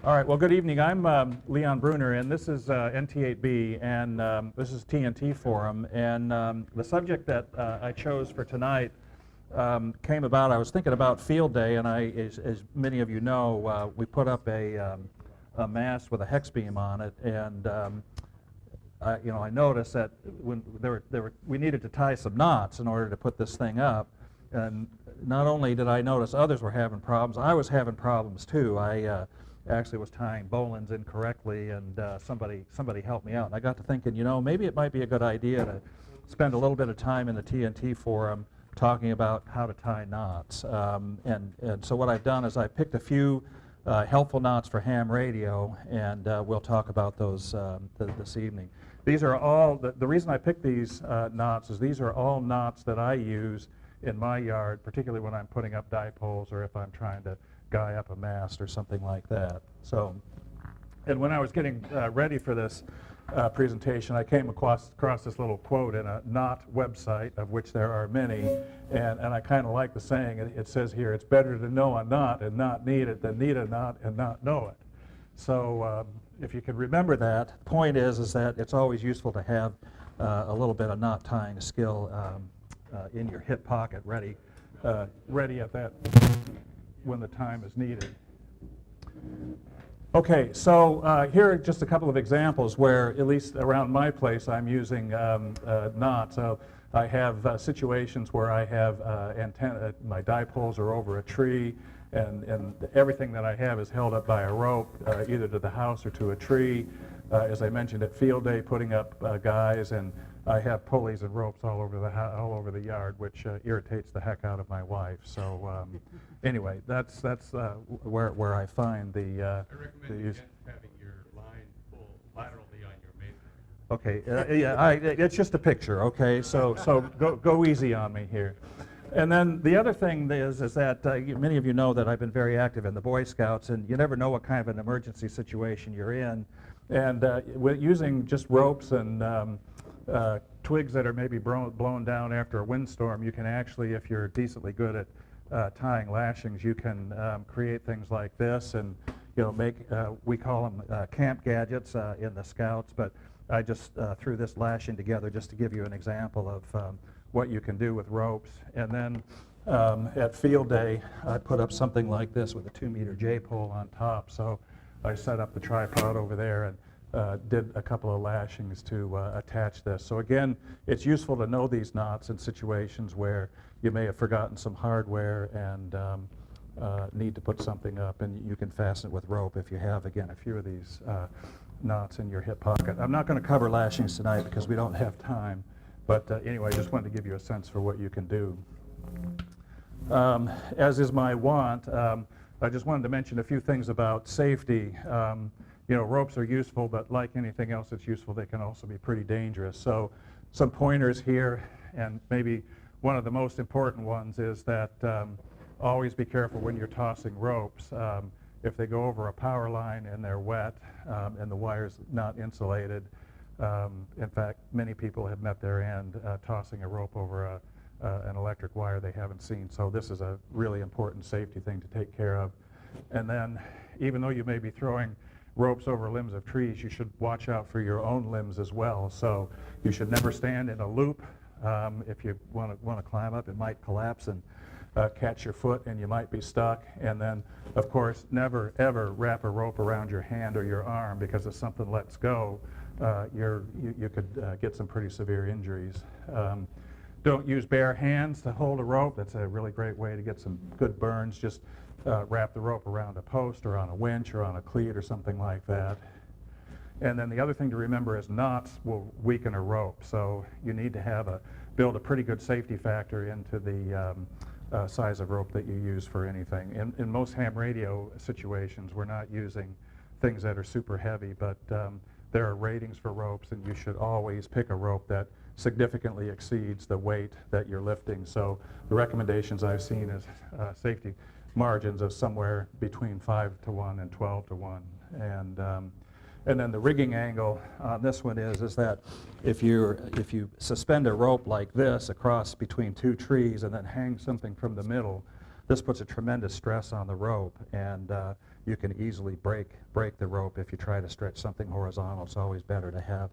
All right, well, good evening. I'm Leon Bruner, and this is NT8B, and this is TNT Forum. And the subject that I chose for tonight came about. I was thinking about Field Day, and as many of you know, we put up a mast with a hex beam on it, and I noticed that when we needed to tie some knots in order to put this thing up. And not only did I notice others were having problems, I was having problems too. I actually was tying bowlines incorrectly, and somebody helped me out. And I got to thinking, maybe it might be a good idea to spend a little bit of time in the TNT forum talking about how to tie knots. And so what I've done is I picked a few helpful knots for ham radio, and we'll talk about those this evening. These are all, the reason I picked these knots is these are all knots that I use in my yard, particularly when I'm putting up dipoles or if I'm trying to guy up a mast or something like that. So, and when I was getting ready for this presentation, I came across this little quote in a knot website, of which there are many, and I kind of like the saying. It says here, it's better to know a knot and not need it than need a knot and not know it. So if you can remember that, the point is that it's always useful to have a little bit of knot tying skill in your hip pocket, ready at that when the time is needed. Okay, so here are just a couple of examples where, at least around my place, I'm using knots. So I have situations where I have my dipoles are over a tree, and everything that I have is held up by a rope, either to the house or to a tree. As I mentioned at Field Day, putting up guys, and I have pulleys and ropes all over the yard, which irritates the heck out of my wife. So anyway, that's where I find the. I recommend against having your line pull laterally on your mason. Okay, yeah, it's just a picture. Okay, so go easy on me here. And then the other thing is that many of you know that I've been very active in the Boy Scouts, and you never know what kind of an emergency situation you're in. And using just ropes and twigs that are maybe blown down after a windstorm, you can actually, if you're decently good at tying lashings, you can create things like this, and make we call them camp gadgets in the Scouts. But I just threw this lashing together just to give you an example of what you can do with ropes. And then at Field Day, I put up something like this with a 2-meter J-pole on top. So I set up the tripod over there and did a couple of lashings to attach this. So again, it's useful to know these knots in situations where you may have forgotten some hardware and need to put something up, and you can fasten it with rope if you have, again, a few of these knots in your hip pocket. I'm not going to cover lashings tonight because we don't have time, but anyway, I just wanted to give you a sense for what you can do. As is my wont, I just wanted to mention a few things about safety. Ropes are useful, but like anything else that's useful, they can also be pretty dangerous. So some pointers here, and maybe one of the most important ones is that always be careful when you're tossing ropes. If they go over a power line and they're wet and the wire's not insulated, in fact, many people have met their end tossing a rope over an electric wire they haven't seen. So this is a really important safety thing to take care of. And then, even though you may be throwing ropes over limbs of trees, you should watch out for your own limbs as well. So you should never stand in a loop. If you want to climb up, it might collapse and catch your foot, and you might be stuck. And then, of course, never ever wrap a rope around your hand or your arm, because if something lets go, you could get some pretty severe injuries. Don't use bare hands to hold a rope. That's a really great way to get some good burns. Just wrap the rope around a post or on a winch or on a cleat or something like that. And then the other thing to remember is knots will weaken a rope. So you need to build a pretty good safety factor into the size of rope that you use for anything. In most ham radio situations, we're not using things that are super heavy, but there are ratings for ropes, and you should always pick a rope that significantly exceeds the weight that you're lifting. So the recommendations I've seen is safety margins of somewhere between 5-to-1 and 12-to-1. And then the rigging angle on this one is that if you suspend a rope like this across between two trees and then hang something from the middle, this puts a tremendous stress on the rope. And you can easily break the rope if you try to stretch something horizontal. It's always better to have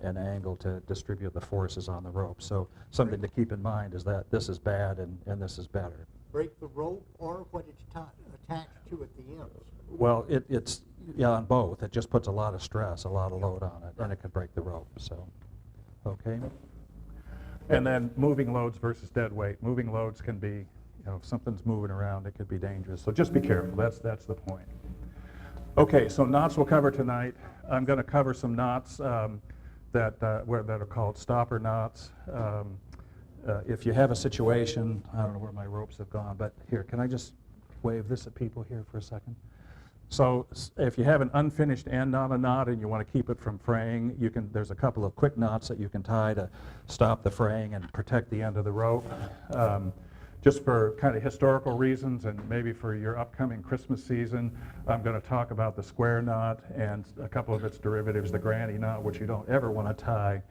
an angle to distribute the forces on the rope. So something to keep in mind is that this is bad and this is better. Break the rope or what it's attached to at the ends? Well, it's on both. It just puts a lot of stress, a lot of load on it, and it can break the rope. So, okay. And then moving loads versus dead weight. Moving loads can be, if something's moving around, it could be dangerous. So just be careful. That's the point. Okay, so knots we'll cover tonight. I'm going to cover some knots that are called stopper knots. If you have a situation, I don't know where my ropes have gone, but here, can I just wave this at people here for a second? So if you have an unfinished end on a knot and you want to keep it from fraying, there's a couple of quick knots that you can tie to stop the fraying and protect the end of the rope. Just for kind of historical reasons and maybe for your upcoming Christmas season, I'm going to talk about the square knot and a couple of its derivatives, the granny knot, which you don't ever want to tie,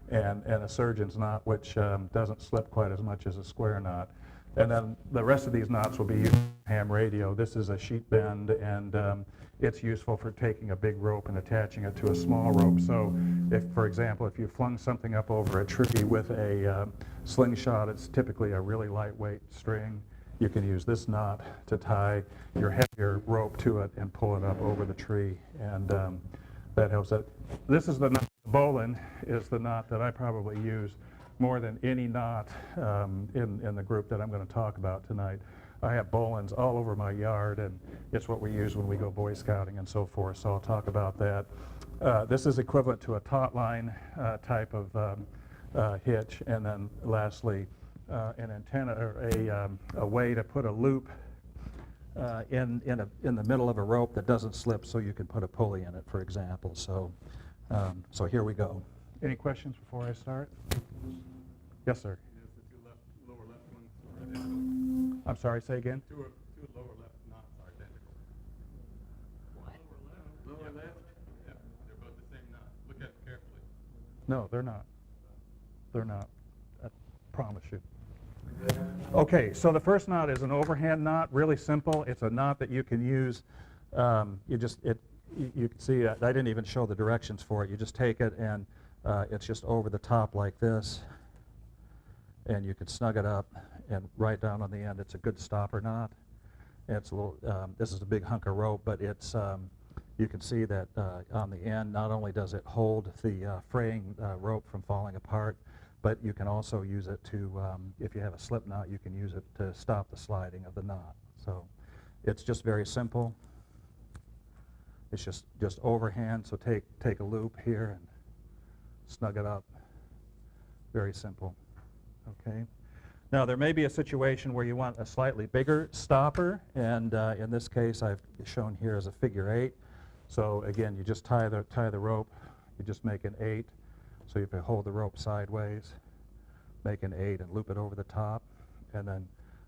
and a surgeon's knot, which doesn't slip quite as much as a square knot. And then the rest of these knots will be used in ham radio. This is a sheet bend, and it's useful for taking a big rope and attaching it to a small rope. So if, for example, if you flung something up over a tree with a slingshot, it's typically a really lightweight string. You can use this knot to tie your heavier rope to it and pull it up over the tree, and that helps it. This is the knot. Bowline is the knot that I probably use more than any knot in the group that I'm going to talk about tonight. I have bowlines all over my yard, and it's what we use when we go Boy Scouting and so forth, so I'll talk about that. This is equivalent to a taut line type of hitch, and then lastly, an antenna or a way to put a loop in the middle of a rope that doesn't slip, so you can put a pulley in it, for example. So here we go. Any questions before I start? Yes, sir. Yes, the two lower left ones are identical. I'm sorry, say again? Two lower left knots are identical. What? Lower left? Yeah, they're both the same knot. Look at it carefully. No, they're not. They're not. I promise you. Okay, so the first knot is an overhand knot, really simple. It's a knot that you can use. You can see, I didn't even show the directions for it. You just take it and it's just over the top like this, and you can snug it up and right down on the end. It's a good stopper knot. It's a little. This is a big hunk of rope, but it's. You can see that on the end, not only does it hold the fraying rope from falling apart, but you can also use it to, if you have a slip knot, you can use it to stop the sliding of the knot. So it's just very simple. It's just overhand, so take a loop here and snug it up. Very simple. Okay. Now there may be a situation where you want a slightly bigger stopper, and in this case I've shown here as a figure 8. So again, you just tie the rope. You just make an 8. So you can hold the rope sideways, make an 8, and loop it over the top, and then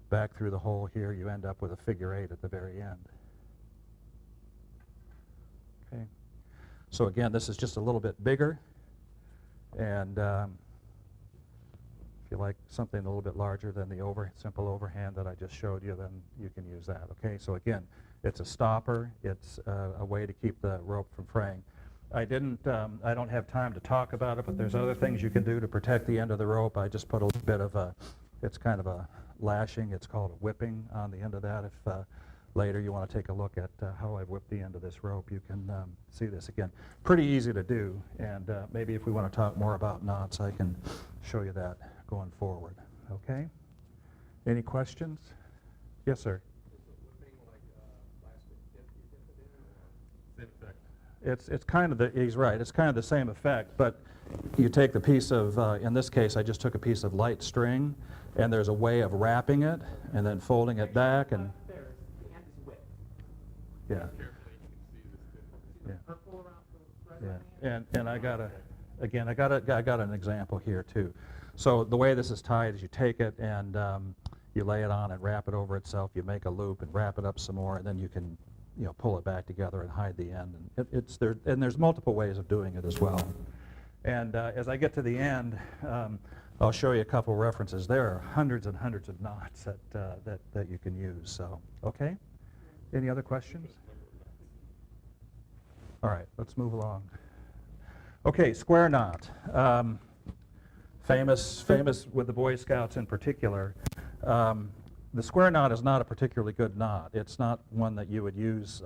back through the hole here. You end up with a figure 8 at the very end. Okay. So again, this is just a little bit bigger, and if you like something a little bit larger than the simple overhand that I just showed you, then you can use that. Okay. So again, it's a stopper. It's a way to keep the rope from fraying. I don't have time to talk about it, but there's other things you can do to protect the end of the rope. I just put a little bit of it's kind of a lashing. It's called a whipping on the end of that. If later you want to take a look at how I've whipped the end of this rope, you can see this again. Pretty easy to do, and maybe if we want to talk more about knots, I can show you that going forward. Okay? Any questions? Yes, sir. Same effect. It's kind of he's right, it's kind of the same effect, but you take the piece of, in this case I just took a piece of light string, and there's a way of wrapping it and then folding it back, and yeah. Carefully, you can see this too. Yeah. And I got an example here too. So the way this is tied is you take it and you lay it on and wrap it over itself. You make a loop and wrap it up some more, and then you can pull it back together and hide the end. And there's multiple ways of doing it as well. And as I get to the end, I'll show you a couple references. There are hundreds and hundreds of knots that you can use. So okay. Any other questions? All right, let's move along. Okay, square knot. Famous with the Boy Scouts in particular. The square knot is not a particularly good knot. It's not one that you would use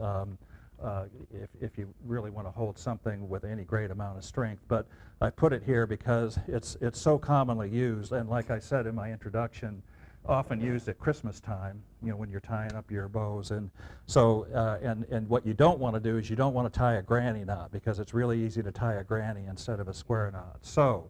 if you really want to hold something with any great amount of strength. But I put it here because it's so commonly used, and like I said in my introduction, often used at Christmas time, you know, when you're tying up your bows. And so, and what you don't want to do is you don't want to tie a granny knot, because it's really easy to tie a granny instead of a square knot. So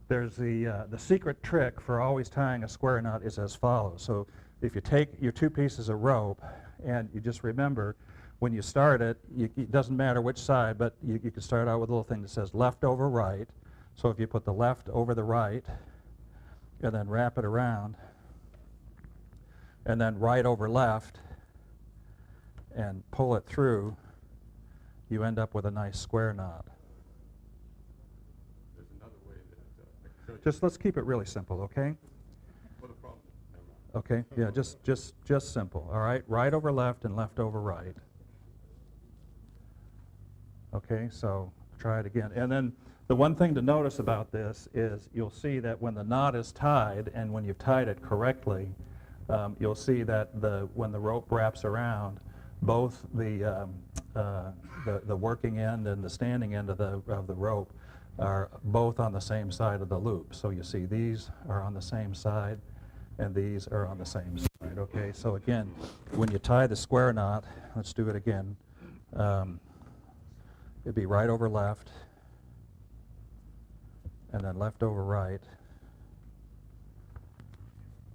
there's the secret trick for always tying a square knot is as follows. So if you take your two pieces of rope, and you just remember, when you start it, it doesn't matter which side, but you can start out with a little thing that says left over right. So if you put the left over the right, and then wrap it around, and then right over left, and pull it through, you end up with a nice square knot. There's another way that I can show you. Just let's keep it really simple, okay? What a problem. Never mind. Okay, yeah, just simple, all right? Right over left and left over right. Okay, so try it again. And then the one thing to notice about this is you'll see that when the knot is tied, and when you've tied it correctly, you'll see that when the rope wraps around, both the working end and the standing end of the rope are both on the same side of the loop. So you see these are on the same side, and these are on the same side. Okay, so again, when you tie the square knot, let's do it again. It'd be right over left, and then left over right.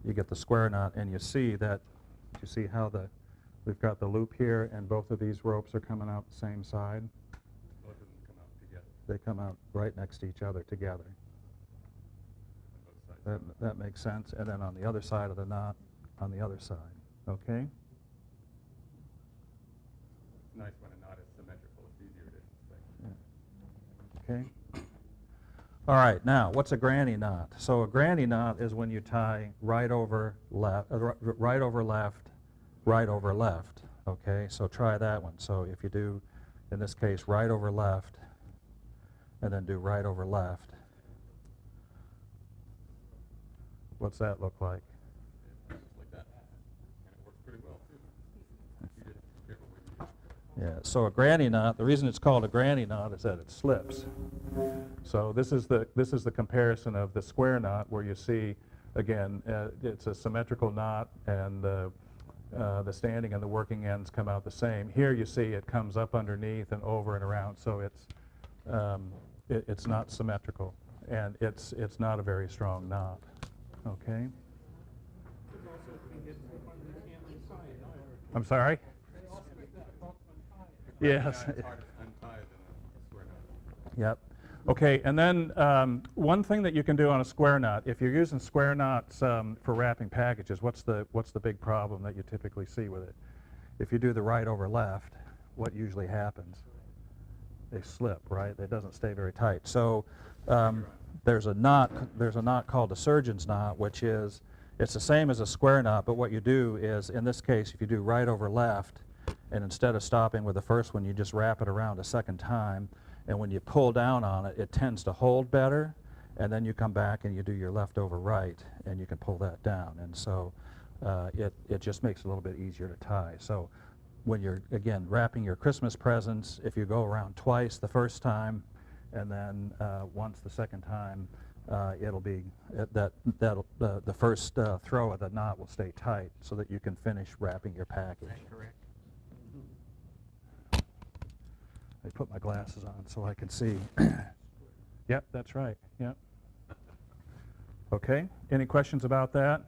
You get the square knot, and you see how we've got the loop here, and both of these ropes are coming out the same side. Both of them come out together. They come out right next to each other together. On both sides. That makes sense. And then on the other side of the knot, on the other side. Okay? It's nice when a knot is symmetrical. It's easier to inspect. Okay. All right, now, what's a granny knot? So a granny knot is when you tie right over left, right over left, right over left. Okay, so try that one. So if you do, in this case, right over left, and then do right over left, what's that look like? Just like that. And it works pretty well, too. You just be careful what you use. Yeah, so a granny knot, the reason it's called a granny knot is that it slips. So this is the comparison of the square knot, where you see, again, it's a symmetrical knot, and the standing and the working ends come out the same. Here you see it comes up underneath and over and around, so it's not symmetrical, and it's not a very strong knot. Okay. I'm sorry? Yes. It's harder to untie than a square knot. Yep. Okay, and then one thing that you can do on a square knot, if you're using square knots for wrapping packages, what's the big problem that you typically see with it? If you do the right over left, what usually happens? They slip, right? It doesn't stay very tight. So there's a knot called a surgeon's knot, which is, it's the same as a square knot, but what you do is, in this case, if you do right over left, and instead of stopping with the first one, you just wrap it around a second time, and when you pull down on it, it tends to hold better, and then you come back and you do your left over right, and you can pull that down. And so it just makes it a little bit easier to tie. So when you're, again, wrapping your Christmas presents, if you go around twice the first time, and then once the second time, it'll be, the first throw of the knot will stay tight so that you can finish wrapping your package. Correct. I put my glasses on so I can see. Yep, that's right. Yep. Okay, any questions about that?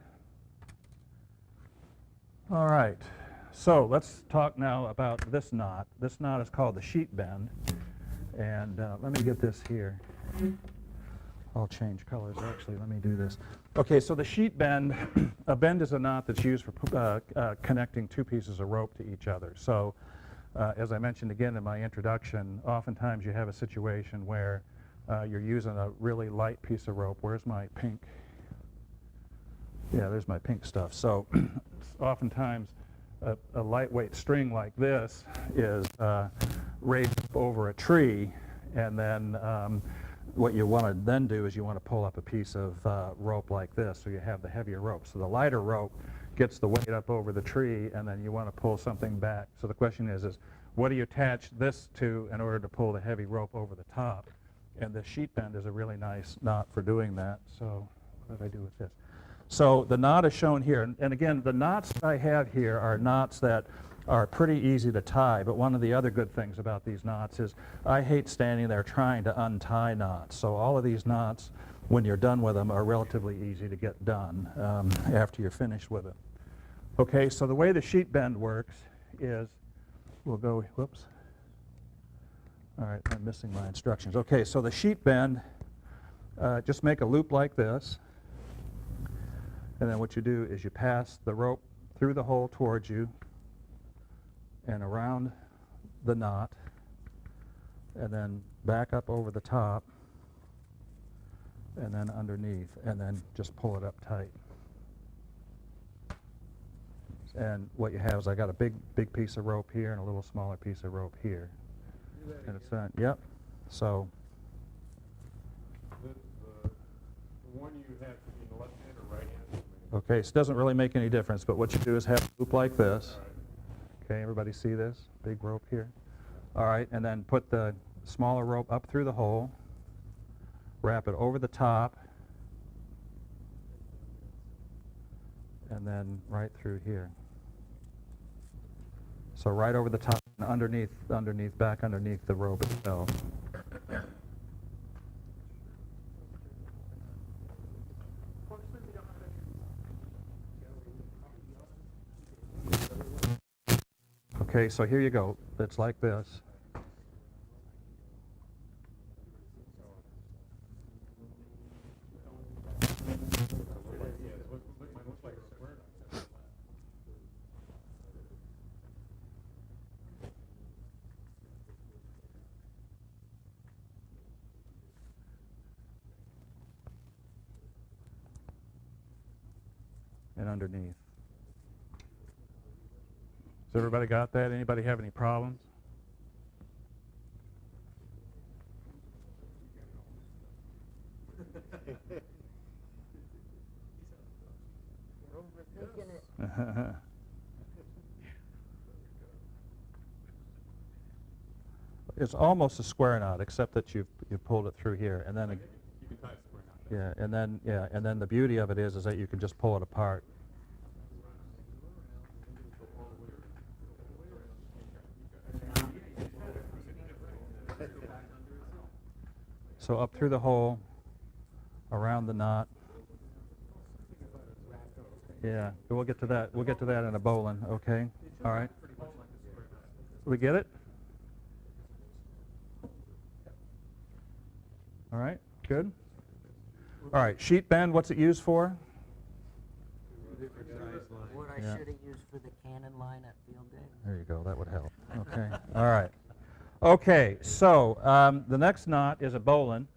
All right, so let's talk now about this knot. This knot is called the sheet bend, and let me get this here. I'll change colors, actually. Let me do this. Okay, so the sheet bend, a bend is a knot that's used for connecting two pieces of rope to each other. So as I mentioned again in my introduction, oftentimes you have a situation where you're using a really light piece of rope. Where's my pink? Yeah, there's my pink stuff. So oftentimes a lightweight string like this is raised up over a tree, and then what you want to then do is you want to pull up a piece of rope like this, so you have the heavier rope. So the lighter rope gets the weight up over the tree, and then you want to pull something back. So the question is what do you attach this to in order to pull the heavy rope over the top? And the sheet bend is a really nice knot for doing that. So what did I do with this? So the knot is shown here. And again, the knots that I have here are knots that are pretty easy to tie. But one of the other good things about these knots is I hate standing there trying to untie knots. So all of these knots, when you're done with them, are relatively easy to get done after you're finished with it. Okay, so the way the sheet bend works is, we'll go, whoops. All right, I'm missing my instructions. Okay, so the sheet bend, just make a loop like this. And then what you do is you pass the rope through the hole towards you and around the knot, and then back up over the top, and then underneath, and then just pull it up tight. And what you have is I got a big piece of rope here and a little smaller piece of rope here. And it's yep. So The one you have in the left hand or right hand? okay, so it doesn't really make any difference, but what you do is have a loop like this. Okay, everybody see this? Big rope here. All right, and then put the smaller rope up through the hole, wrap it over the top, and then right through here. So right over the top and underneath, back underneath the rope itself. Okay, so here you go. It's like this. And underneath. Has everybody got that? Anybody have any problems? It's almost a square knot, except that you pulled it through here, and then You can tie a square knot. and then the beauty of it is that you can just pull it apart. So up through the hole, around the knot. Yeah, we'll get to that. We'll get to that in a bowling. Okay. All right. We get it? All right. Good. All right. Sheet bend. What's it used for? What I Yeah. should have used for the cannon line at field day. There you go. That would help. Okay. All right. Okay. So the next knot is a bowline.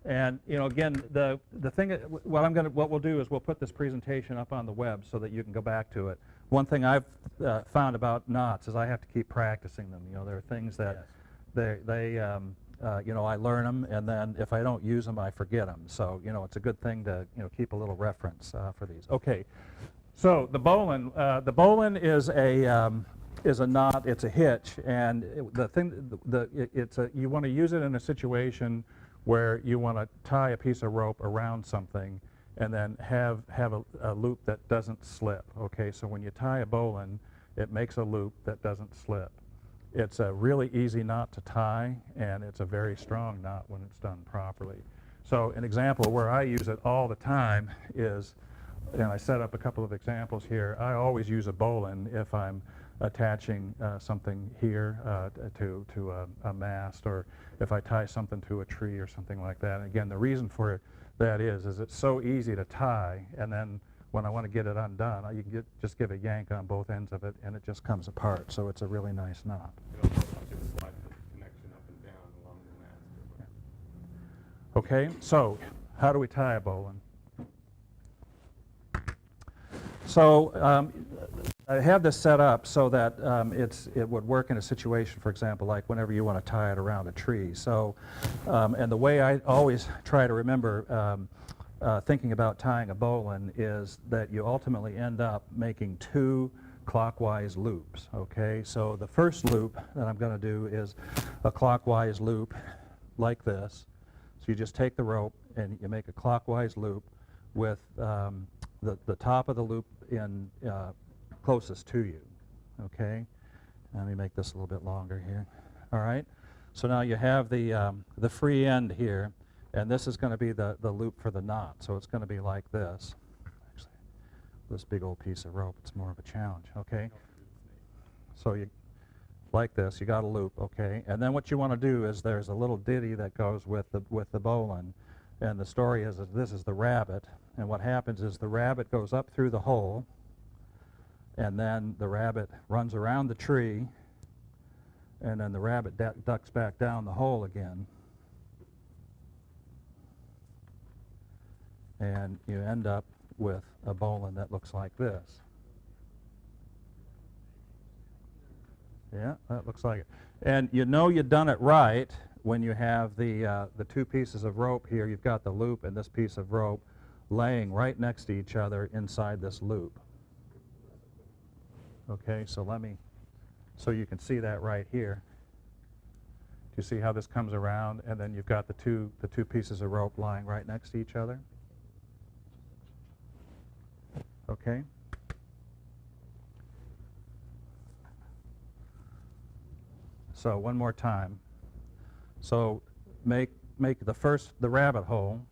And again, the thing, what we'll do is we'll put this presentation up on the web so that you can go back to it. One thing I've found about knots is I have to keep practicing them. There are things that I learn them, and then if I don't use them, I forget them. So it's a good thing to keep a little reference for these. Okay, so the bowline is a knot. It's a hitch, and you want to use it in a situation where you want to tie a piece of rope around something and then have a loop that doesn't slip. Okay, so when you tie a bowline, it makes a loop that doesn't slip. It's a really easy knot to tie, and it's a very strong knot when it's done properly. So an example where I use it all the time is, and I set up a couple of examples here, I always use a bowline if I'm attaching something here to a mast, or if I tie something to a tree or something like that. And again, the reason for that is it's so easy to tie, and then when I want to get it undone, you can just give a yank on both ends of it, and it just comes apart. So it's a really nice knot. You can also just slide the connection up and down along the mast. Okay, so how do we tie a bowline? So I have this set up so that it would work in a situation, for example, like whenever you want to tie it around a tree. So, and the way I always try to remember thinking about tying a bowline is that you ultimately end up making 2 clockwise loops, okay? So the first loop that I'm going to do is a clockwise loop like this. So you just take the rope and you make a clockwise loop with the top of the loop in closest to you, okay? Let me make this a little bit longer here. All right? So now you have the free end here, and this is going to be the loop for the knot. So it's going to be like this. Actually, this big old piece of rope, it's more of a challenge, okay? So you, like this, you got a loop, okay? And then what you want to do is there's a little ditty that goes with the bowline, and the story is that this is the rabbit, and what happens is the rabbit goes up through the hole, and then the rabbit runs around the tree, and then the rabbit ducks back down the hole again. And you end up with a bowline that looks like this. Yeah, that looks like it. And you know you've done it right when you have the 2 pieces of rope here. You've got the loop and this piece of rope laying right next to each other inside this loop. Okay, so you can see that right here. Do you see how this comes around, and then you've got the two pieces of rope lying right next to each other? Okay. So one more time. So make the rabbit hole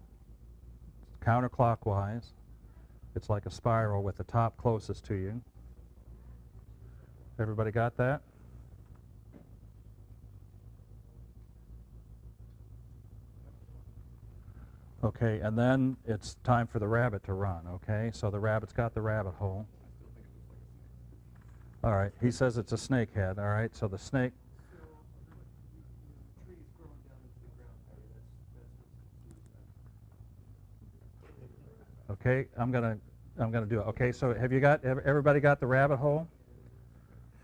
counterclockwise. It's like a spiral with the top closest to you. Everybody got that? Okay, and then it's time for the rabbit to run, okay? So the rabbit's got the rabbit hole. All right, he says it's a snake head, all right? So the snake... Okay, I'm gonna do it. Okay, so everybody got the rabbit hole?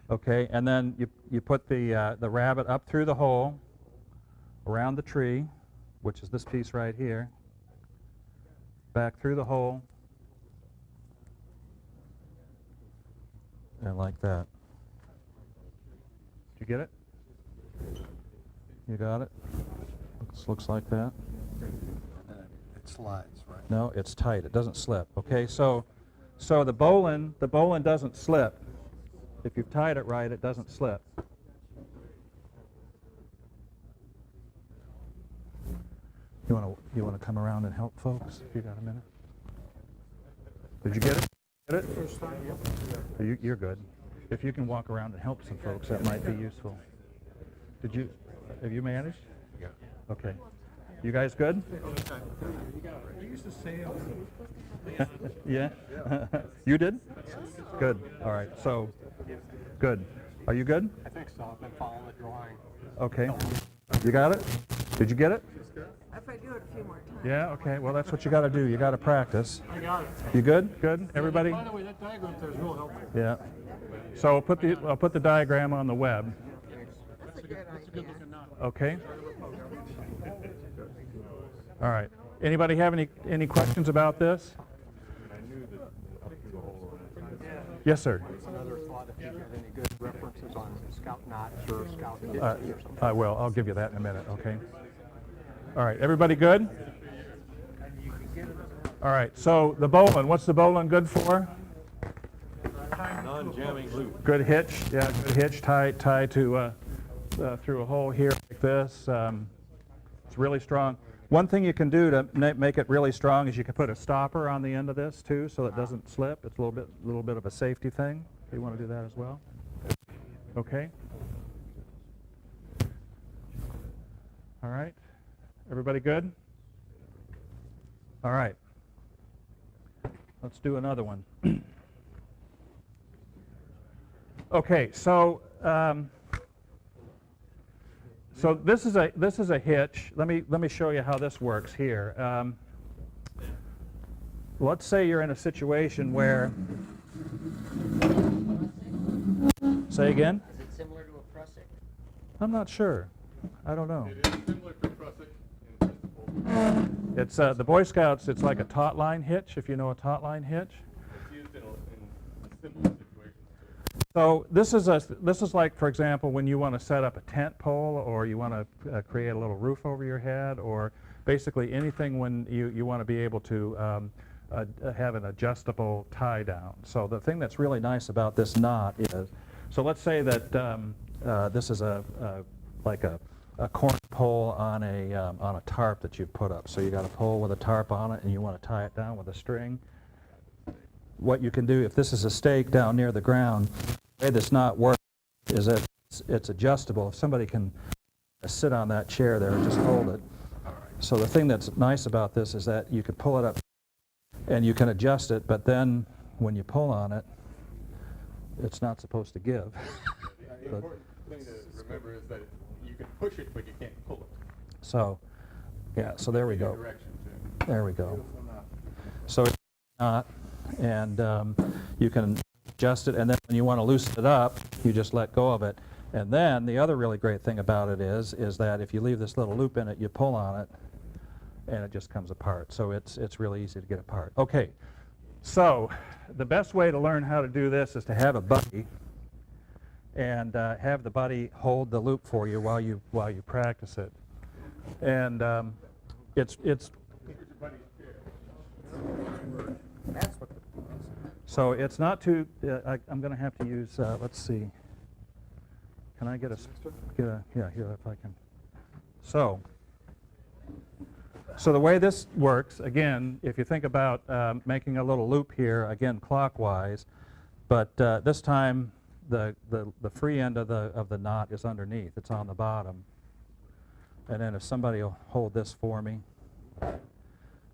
Okay, and then you put the rabbit up through the hole, around the tree, which is this piece right here, back through the hole, and like that. Did you get it? You got it? Looks like that. It slides, right? No, it's tight. It doesn't slip. Okay, so the bowline doesn't slip. If you've tied it right, it doesn't slip. You want to come around and help folks if you got a minute? Did you get it? Get it? You're good. If you can walk around and help some folks, that might be useful. Have you managed? Yeah. Okay. You guys good? I used to sail. Yeah? You did? Good. All right. So, good. Are you good? I think so. I've been following the drawing. Okay. You got it? Did you get it? If I do it a few more times. Yeah, okay. Well, that's what you got to do. You got to practice. I got it. You good? Good? Everybody? By the way, that diagram there is real helpful. Yeah. So I'll put the diagram on the web. That's a good idea. Looking knot. Okay. All right. Anybody have any questions about this? Yes, sir. Another thought, if you get any good references on scout knots or scout kits Uh, or something. I will. I'll give you that in a minute, okay? All right. Everybody good? All right. So the bowline, what's the bowline good for? Non-jamming loop. Good hitch. Yeah, good hitch. Tie to through a hole here like this. It's really strong. One thing you can do to make it really strong is you can put a stopper on the end of this too, so it doesn't slip. It's a little bit of a safety thing. You want to do that as well? Okay. All right. Everybody good? All right. Let's do another one. Okay, so so this is a hitch. Let me show you how this works here. Let's say you're in a situation where Say again? Is it similar to a prusik? I'm not sure. I don't know. It is similar to Prusik in principle. It's the Boy Scouts. It's like a taut line hitch, if you know a taut line hitch. It's used in a similar situation too. So this is like, for example, when you want to set up a tent pole, or you want to create a little roof over your head, or basically anything when you want to be able to have an adjustable tie down. So the thing that's really nice about this knot is, so let's say that this is like a corn pole on a tarp that you've put up. So you got a pole with a tarp on it, and you want to tie it down with a string. What you can do, if this is a stake down near the ground, the way this knot works is that it's adjustable. If somebody can sit on that chair there and just hold it. So the thing that's nice about this is that you can pull it up and you can adjust it, but then when you pull on it, it's not supposed to give. The important thing to remember is that you can push it, but you can't pull it. So, yeah, so there we Either go. direction too. There we go. So it's not, and you can adjust it, and then when you want to loosen it up, you just let go of it. And then the other really great thing about it is that if you leave this little loop in it, you pull on it, and it just comes apart. So it's really easy to get apart. Okay, so the best way to learn how to do this is to have a buddy, and have the buddy hold the loop for you while you practice it. And it's That's what the, so it's not too. I'm going to have to use. Let's see. Can I get a yeah, here if I can. So the way this works, again, if you think about making a little loop here, again clockwise, but this time the free end of the knot is underneath. It's on the bottom. And then if somebody will hold this for me.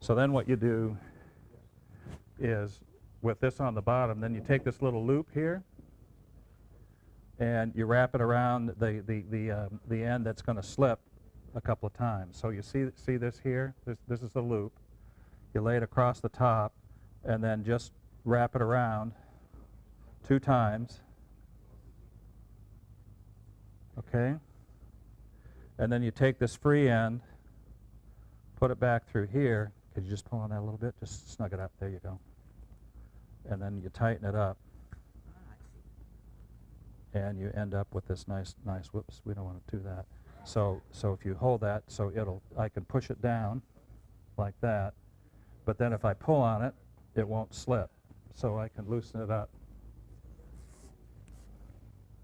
So then what you do is, with this on the bottom, then you take this little loop here, and you wrap it around the end that's going to slip a couple of times. So you see this here? This is the loop. You lay it across the top, and then just wrap it around 2 times. Okay? And then you take this free end, put it back through here. Could you just pull on that a little bit? Just snug it up. There you go. And then you tighten it up. And you end up with this nice, whoops, we don't want to do that. So if you hold that, I can push it down like that, but then if I pull on it, it won't slip. So I can loosen it up.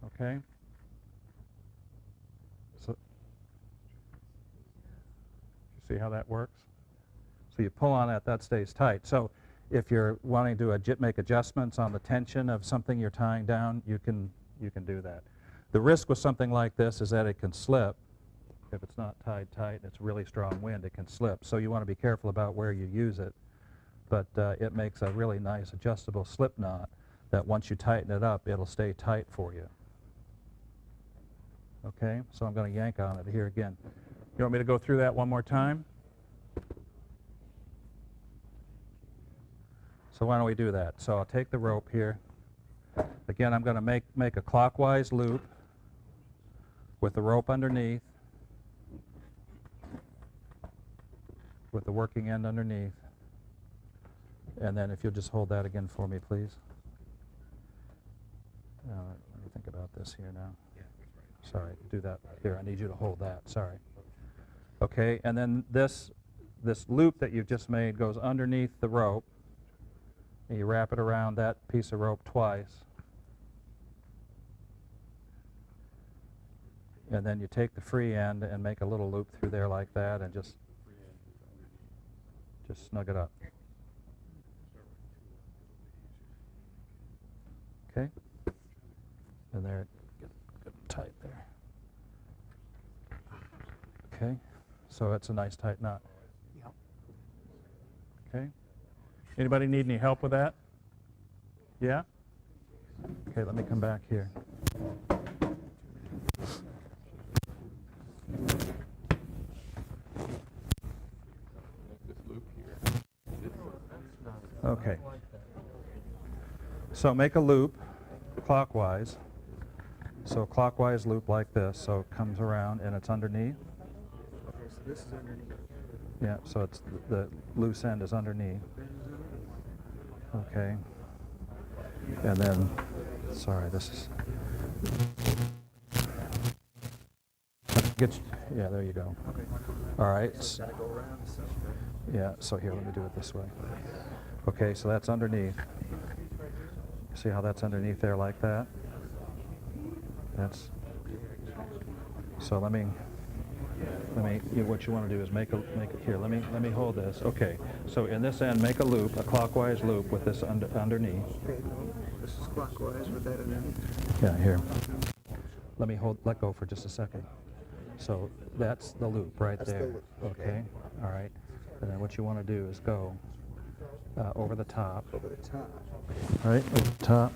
Okay? So, you see how that works? So you pull on it, that stays tight. So if you're wanting to make adjustments on the tension of something you're tying down, you can do that. The risk with something like this is that it can slip. If it's not tied tight, it's really strong wind, it can slip. So you want to be careful about where you use it. But it makes a really nice adjustable slip knot that once you tighten it up, it'll stay tight for you. Okay, so I'm going to yank on it here again. You want me to go through that one more time? So why don't we do that? So I'll take the rope here. Again, I'm going to make a clockwise loop with the rope underneath, with the working end underneath. And then if you'll just hold that again for me, please. Let me think about this here now. Sorry, do that. Here, I need you to hold that. Sorry. Okay, and then this loop that you've just made goes underneath the rope. And you wrap it around that piece of rope twice. And then you take the free end and make a little loop through there like that, and just snug it up. Okay? And there, get tight there. Okay? So it's a nice tight knot. Yep. Okay? Anybody need any help with that? Yeah? Okay, let me come back here. This loop here. Okay. So make a loop clockwise, So clockwise loop like this, so it comes around and it's underneath. Okay, so this is underneath. Yeah, so it's the loose end is underneath. Okay. And then, sorry, this is. Yeah, there you go. Okay. All right. Gotta go around, so. Yeah, so here, let me do it this way. Okay, so that's underneath. See how that's underneath there like that? That's. So let me, what you want to do is make it here, let me hold this. Okay, so in this end, make a loop, a clockwise loop with this underneath. Okay, no, this is clockwise with that underneath. Yeah, here. Let go for just a second. So that's the loop right That's the there. loop, Okay. okay. All right. And then what you want to do is go over the top. Over the top. Right, over the top.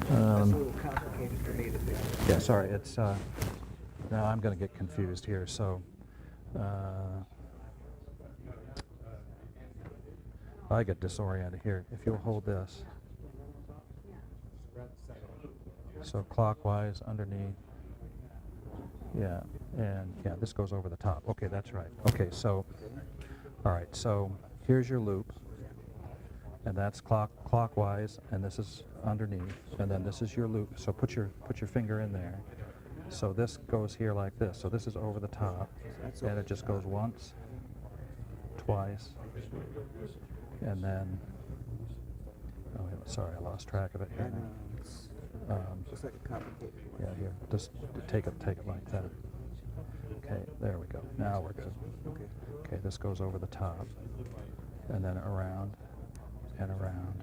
That's a little complicated for me to do. Yeah, sorry, it's, now I'm going to get confused here, so, I get disoriented here. If you'll hold this. So clockwise, underneath. Yeah, and yeah, this goes over the top. Okay, that's right. Okay, so, all right, so here's your loop, and that's clockwise, and this is underneath, and then this is your loop. So put your finger in there. So this goes here like this. So this is over the top, and it just goes once, twice, and then. Oh, sorry, I lost track of it I here. know, it's just like a complicated one. Yeah, here, just take it like that. Okay, there we go. Now we're good. Okay. Okay, this goes over the top, and then around, and around,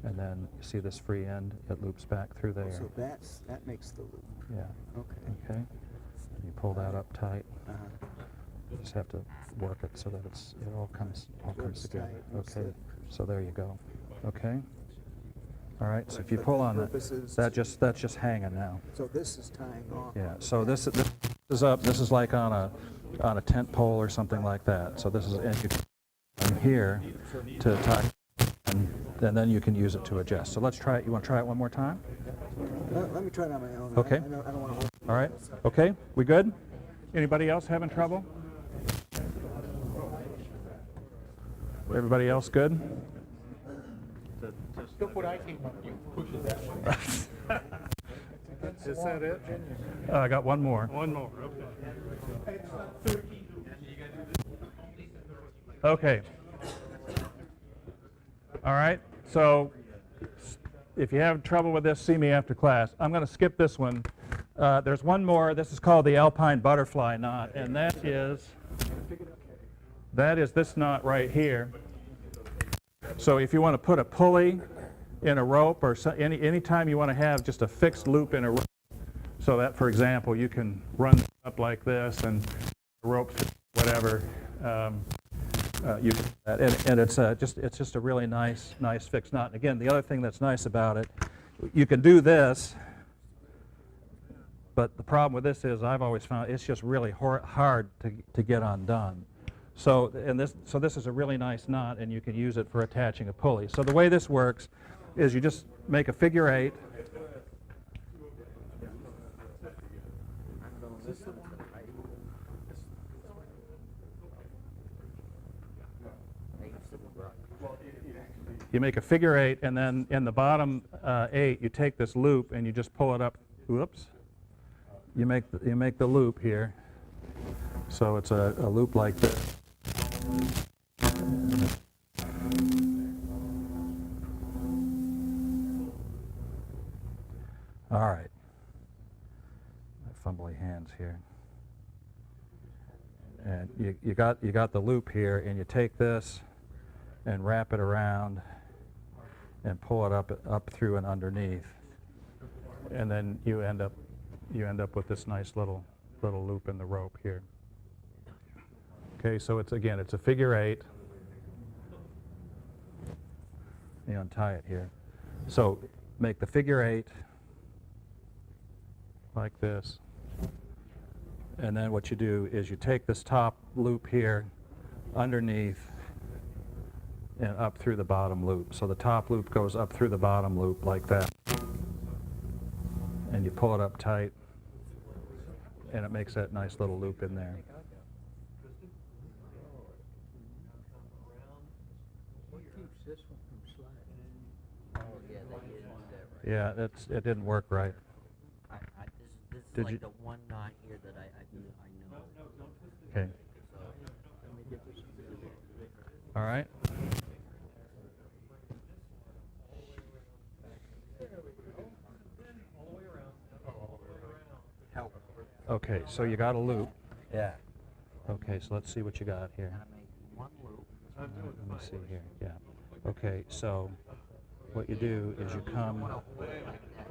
and then you see this free end? It loops back through there. So that makes the loop. Yeah. Okay. Okay. You pull that up tight. Uh-huh. You just have to work it so that it all comes Works together. tight, works Okay. good. So there you go. Okay. All right. So if you pull on that, purpose is that's just hanging now. So this is tying off. Yeah. So this is up. This is like on a tent pole or something like that. So this is and you come here to tie, and then you can use it to adjust. So let's try it. You want to try it one more time? Let me try it on my own. Okay. I don't want to. All right. Okay. We good? Anybody else having trouble? Everybody else good? Look what I came up with. You push it that way. Is that it? I got one more. One more, okay. Okay. All right. So if you have trouble with this, see me after class. I'm going to skip this one. There's one more. This is called the alpine butterfly knot, and that is this knot right here. So if you want to put a pulley in a rope, or any time you want to have just a fixed loop in a rope, so that, for example, you can run up like this and the rope, whatever, you can do that. And it's just a really nice fixed knot. And again, the other thing that's nice about it, you can do this, but the problem with this is I've always found it's just really hard to get undone. So this is a really nice knot, and you can use it for attaching a pulley. So the way this works is you just make a figure 8. You make a figure 8, and then in the bottom 8, you take this loop and you just pull it up. Whoops. You make the loop here. So it's a loop like this. All right. My fumbly hands here. And you got the loop here, and you take this and wrap it around and pull it up through and underneath, and then you end up with this nice little loop in the rope here. Okay, so it's a figure 8. You untie it here. So make the figure 8 like this, and then what you do is you take this top loop here underneath and up through the bottom loop. So the top loop goes up through the bottom loop like that. and you pull it up tight, and it makes that nice little loop in there. What keeps this one from sliding? Oh, yeah, they didn't do that right. Yeah, it didn't work right. This is Did like you- the one knot here that I know. Okay. So, Let me get this. All right. Help. Okay, so you got a loop. yeah. Okay, so let's see what you got here. And I make one loop. Let me see here. Yeah. Okay, so what you do is you come,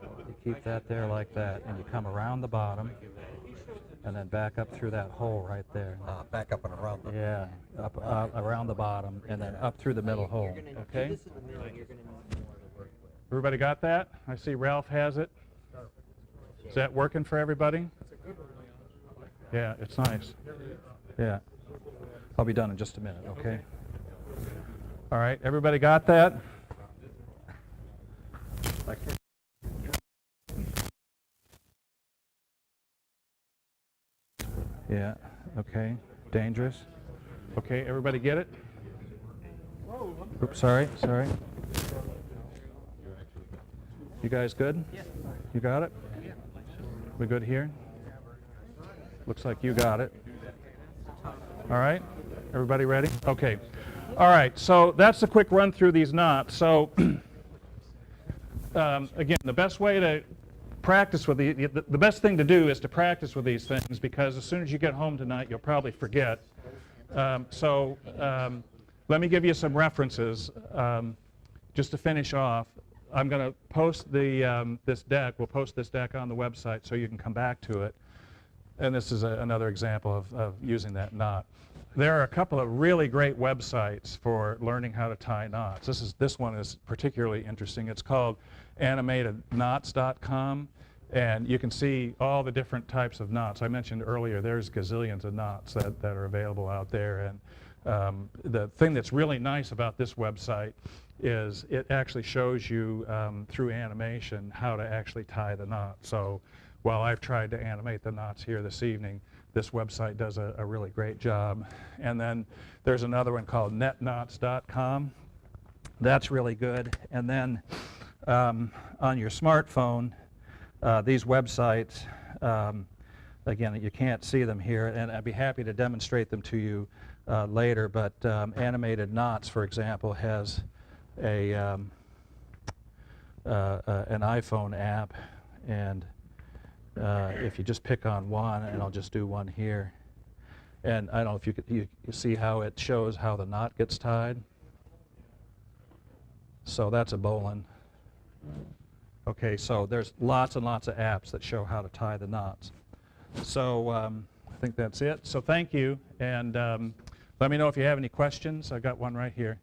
you keep that there like that, and you come around the bottom, and then back up through that hole right there. Back up and around. Yeah, up around the bottom, and then up through the middle hole. Okay. This is the middle. You're gonna need more to work with. Everybody got that? I see Ralph has it. Is that working for everybody? Yeah, it's nice. Yeah. I'll be done in just a minute, okay? All right, everybody got that? Yeah, okay. Dangerous. Okay, everybody get it? Oops, sorry. You guys good? Yeah. You got it? We good here? Looks like you got it. All right, everybody ready? Okay. All right, so that's a quick run through these knots. So again, the best way to practice with the best thing to do is to practice with these things, because as soon as you get home tonight, you'll probably forget. Let me give you some references just to finish off. I'm going to post this deck. We'll post this deck on the website so you can come back to it. And this is another example of using that knot. There are a couple of really great websites for learning how to tie knots. This one is particularly interesting. It's called animatedknots.com, and you can see all the different types of knots. I mentioned earlier there's gazillions of knots that are available out there, and the thing that's really nice about this website is it actually shows you through animation how to actually tie the knot. So while I've tried to animate the knots here this evening, this website does a really great job. And then there's another one called netknots.com. That's really good. And then on your smartphone, these websites, again, you can't see them here, and I'd be happy to demonstrate them to you later, but Animated Knots, for example, has an iPhone app, and if you just pick on one, and I'll just do one here, and I don't know if you see how it shows how the knot gets tied. So that's a bowline. Okay, so there's lots and lots of apps that show how to tie the knots. So I think that's it. So thank you, and let me know if you have any questions. I got one right here.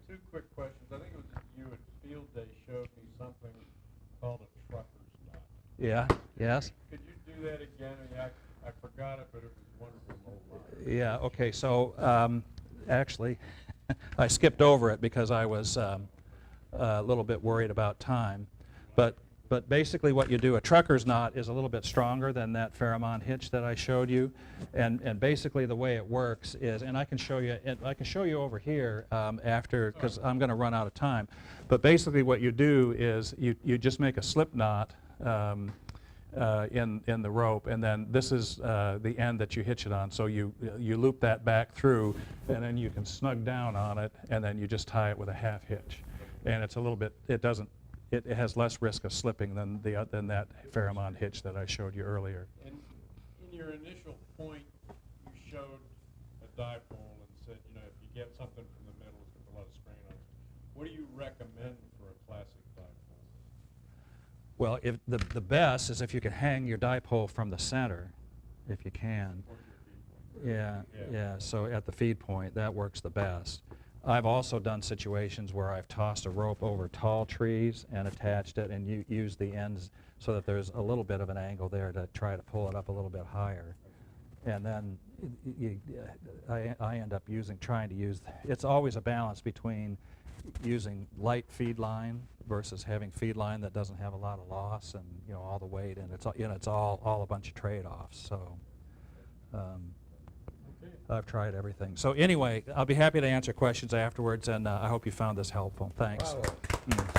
Two quick questions. I think it was you at Field Day showed me something called a trucker's knot. Yeah, yes. Could you do that again? I mean, I forgot it, but it was wonderful. Yeah, okay, so actually, I skipped over it because I was a little bit worried about time. But basically what you do, a trucker's knot is a little bit stronger than that Fairmont hitch that I showed you. And basically the way it works is, and I can show you over here after, because I'm going to run out of time. But basically what you do is you just make a slip knot in the rope, and then this is the end that you hitch it on. So you loop that back through, and then you can snug down on it, and then you just tie it with a half hitch. And it's a little bit, it has less risk of slipping than that Fairmont hitch that I showed you earlier. And in your initial point, you showed a dipole and said, you know, if you get something from the middle, it's going to put a lot of strain on it. What do you recommend for a classic dipole? Well, if the best is if you can hang your dipole from the center, if you can. Yeah. So at the feed point, that works the best. I've also done situations where I've tossed a rope over tall trees and attached it, and used the ends so that there's a little bit of an angle there to try to pull it up a little bit higher. And then I end up trying to use, it's always a balance between using light feed line versus having feed line that doesn't have a lot of loss and, you know, all the weight, and it's, it's all a bunch of trade-offs. So I've tried everything. So anyway, I'll be happy to answer questions afterwards, and I hope you found this helpful. Thanks. Bravo. Mm.